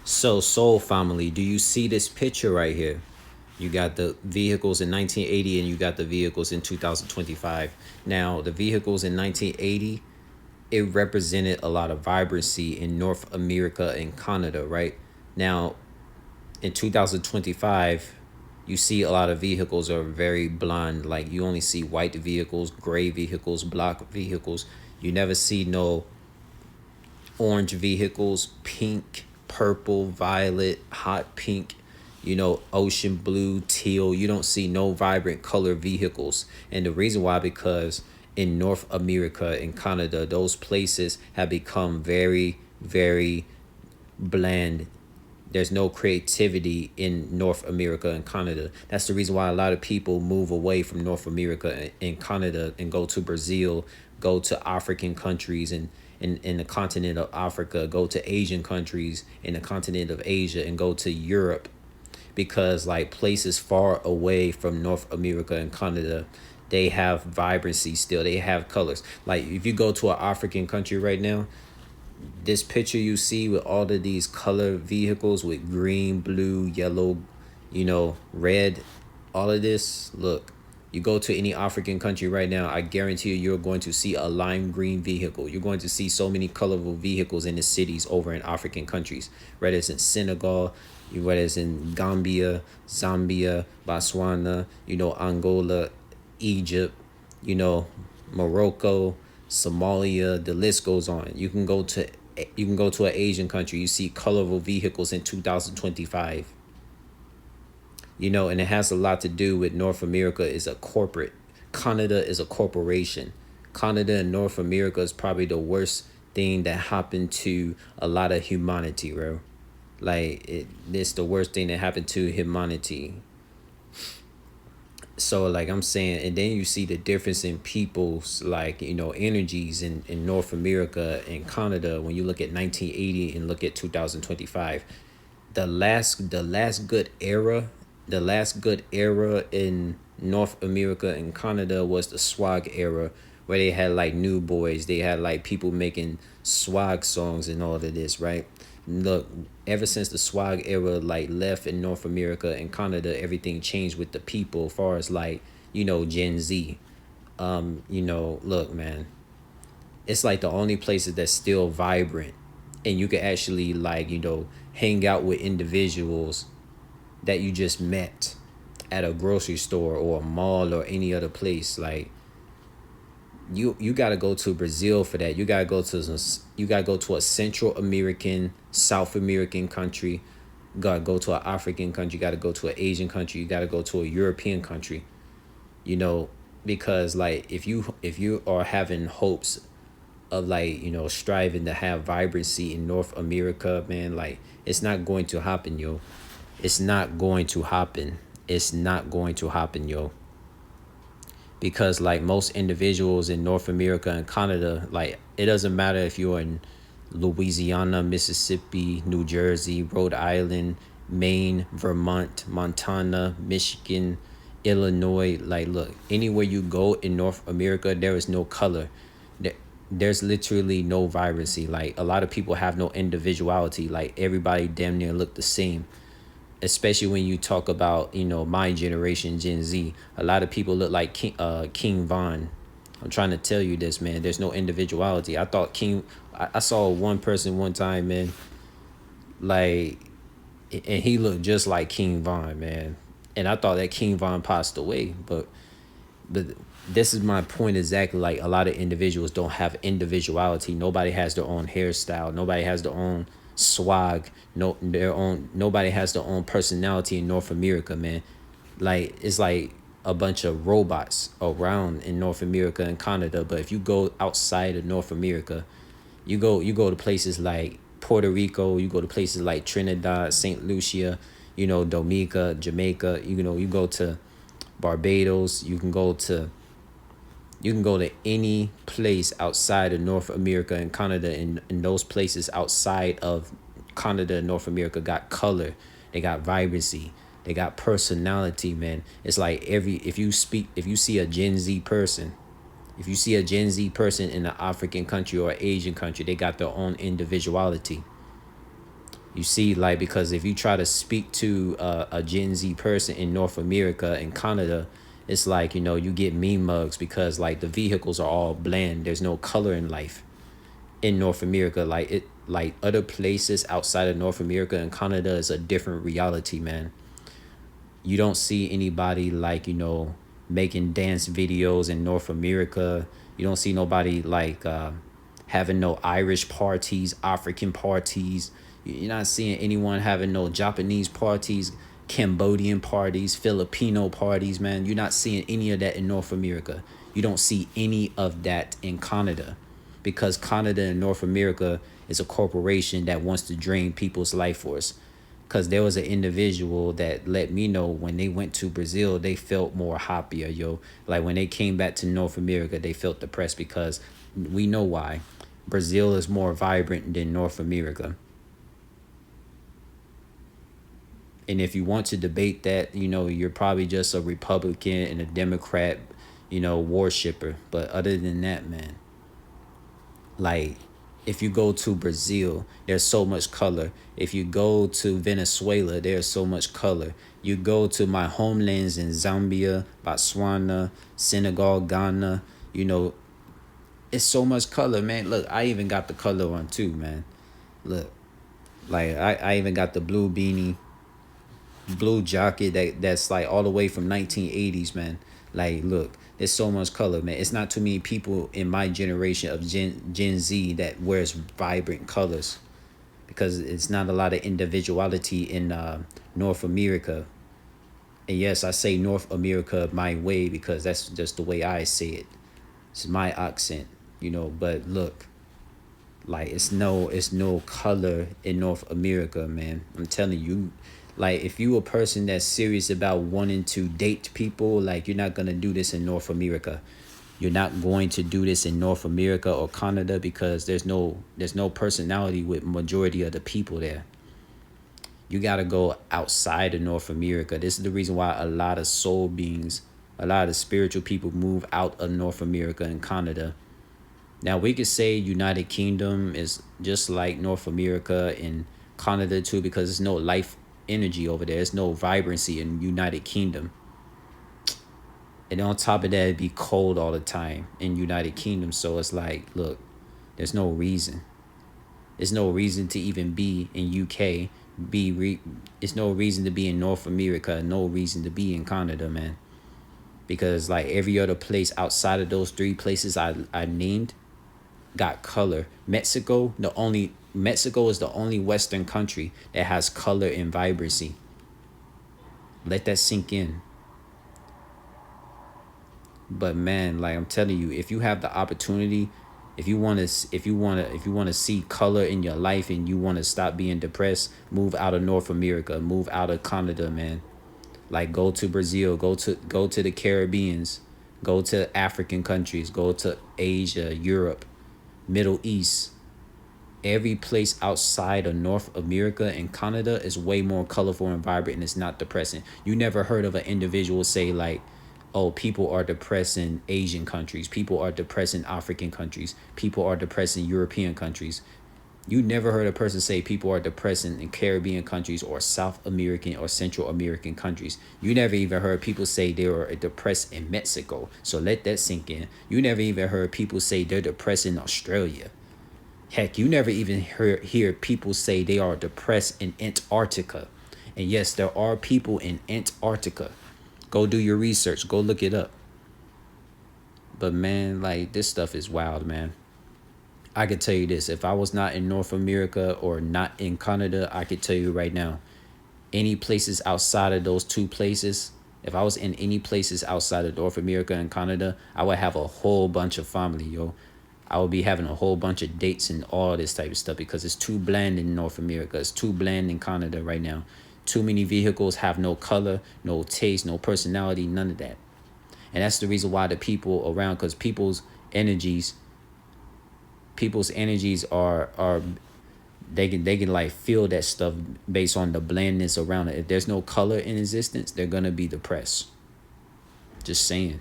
So, Soul Family, do you see this picture right here? You got the vehicles in 1980 and you got the vehicles in 2025. Now, the vehicles in 1980, it represented a lot of vibrancy in North America and Canada, right? Now, in 2025, you see a lot of vehicles are very blonde. Like you only see white vehicles, gray vehicles, black vehicles. You never see no orange vehicles, pink, purple, violet, hot pink, ocean blue, teal. You don't see no vibrant color vehicles. And the reason why, because in North America and Canada, those places have become very, very bland. There's no creativity in North America and Canada. That's the reason why a lot of people move away from North America and Canada and go to Brazil, go to African countries and in the continent of Africa, go to Asian countries in the continent of Asia, and go to Europe, because like places far away from North America and Canada, they have vibrancy still. They have colors. Like if you go to an African country right now, this picture you see with all of these color vehicles with green, blue, yellow, red, all of this, look, you go to any African country right now, I guarantee you're going to see a lime green vehicle. You're going to see so many colorful vehicles in the cities over in African countries, whether it's in Senegal, whether it's in Gambia, Zambia, Botswana, Angola, Egypt, Morocco, Somalia, the list goes on. You can go to an Asian country, you see colorful vehicles in 2025. And it has a lot to do with North America is a corporate. Canada is a corporation. Canada and North America is probably the worst thing that happened to a lot of humanity, bro. Like it's the worst thing that happened to humanity. So like I'm saying, and then you see the difference in people's like energies in North America and Canada when you look at 1980 and look at 2025. The last good era in North America and Canada was the swag era, where they had like new boys, they had like people making swag songs and all of this, right? Look, ever since the swag era like left in North America and Canada, everything changed with the people as far as like, Gen Z. Look, man, it's like the only places that's still vibrant and you can actually like, hang out with individuals that you just met at a grocery store or a mall or any other place. Like you got to go to Brazil for that. You got to go to a Central American, South American country. You got to go to an African country. You got to go to an Asian country. You got to go to a European country. You know, because like if you are having hopes of like striving to have vibrancy in North America, man, like it's not going to happen, yo. It's not going to happen. It's not going to happen, yo. Because like most individuals in North America and Canada, like it doesn't matter if you're in Louisiana, Mississippi, New Jersey, Rhode Island, Maine, Vermont, Montana, Michigan, Illinois. Like look, anywhere you go in North America, there is no color. There's literally no vibrancy. Like a lot of people have no individuality. Like everybody damn near look the same, especially when you talk about my generation, Gen Z. A lot of people look like King Von. I'm trying to tell you this, man. There's no individuality. I saw one person one time, man, like, and he looked just like King Von, man. And I thought that King Von passed away, but this is my point exactly. Like a lot of individuals don't have individuality. Nobody has their own hairstyle. Nobody has their own swag. Nobody has their own personality in North America, man. Like it's like a bunch of robots around in North America and Canada. But if you go outside of North America, you go to places like Puerto Rico, you go to places like Trinidad, St. Lucia, Dominica, Jamaica, you go to Barbados, you can go to any place outside of North America and Canada, and those places outside of Canada and North America got color, they got vibrancy, they got personality, man. It's like if you see a Gen Z person, if you see a Gen Z person in an African country or Asian country, they got their own individuality. You see, like, because if you try to speak to a Gen Z person in North America and Canada, it's like, you get meme mugs because like the vehicles are all bland. There's no color in life in North America. Like other places outside of North America and Canada is a different reality, man. You don't see anybody like, making dance videos in North America. You don't see nobody like having no Irish parties, African parties. You're not seeing anyone having no Japanese parties, Cambodian parties, Filipino parties, man. You're not seeing any of that in North America. You don't see any of that in Canada because Canada and North America is a corporation that wants to drain people's life force. Because there was an individual that let me know when they went to Brazil, they felt more happier, yo. Like when they came back to North America, they felt depressed because we know why. Brazil is more vibrant than North America. And if you want to debate that, you're probably just a Republican and a Democrat, worshiper. But other than that, man, like if you go to Brazil, there's so much color. If you go to Venezuela, there's so much color. You go to my homelands in Zambia, Botswana, Senegal, Ghana, it's so much color, man. Look, I even got the color on too, man. Look, like I even got the blue beanie, blue jacket that's like all the way from 1980s, man. Like, look, there's so much color, man. It's not too many people in my generation of Gen Z that wears vibrant colors because it's not a lot of individuality in North America. And yes, I say North America my way because that's just the way I say it. It's my accent, But look, like it's no color in North America, man. I'm telling you, like if you a person that's serious about wanting to date people, like you're not gonna do this in North America. You're not going to do this in North America or Canada because there's no personality with majority of the people there. You gotta go outside of North America. This is the reason why a lot of soul beings, a lot of spiritual people move out of North America and Canada. Now we could say United Kingdom is just like North America and Canada too because there's no life energy over there. There's no vibrancy in United Kingdom. And on top of that, it'd be cold all the time in United Kingdom. So it's like, look, there's no reason. There's no reason to even be in UK. It's no reason to be in North America. No reason to be in Canada, man. Because like every other place outside of those three places I named got color. Mexico is the only Western country that has color and vibrancy. Let that sink in. But man, like I'm telling you, if you have the opportunity, if you want to see color in your life and you want to stop being depressed, move out of North America, move out of Canada, man. Like go to Brazil, go to the Caribbeans, go to African countries, go to Asia, Europe, Middle East. Every place outside of North America and Canada is way more colorful and vibrant and it's not depressing. You never heard of an individual say like, oh, people are depressed in Asian countries, people are depressed in African countries, people are depressed in European countries. You never heard a person say people are depressed in Caribbean countries or South American or Central American countries. You never even heard people say they are depressed in Mexico. So let that sink in. You never even heard people say they're depressed in Australia. Heck, you never even hear people say they are depressed in Antarctica. And yes, there are people in Antarctica. Go do your research. Go look it up. But man, like this stuff is wild, man. I could tell you this. If I was not in North America or not in Canada, I could tell you right now, any places outside of those two places, if I was in any places outside of North America and Canada, I would have a whole bunch of family, yo. I would be having a whole bunch of dates and all this type of stuff because it's too bland in North America. It's too bland in Canada right now. Too many vehicles have no color, no taste, no personality, none of that. And that's the reason why the people around, because people's energies are they can like feel that stuff based on the blandness around it. If there's no color in existence, they're gonna be depressed. Just saying.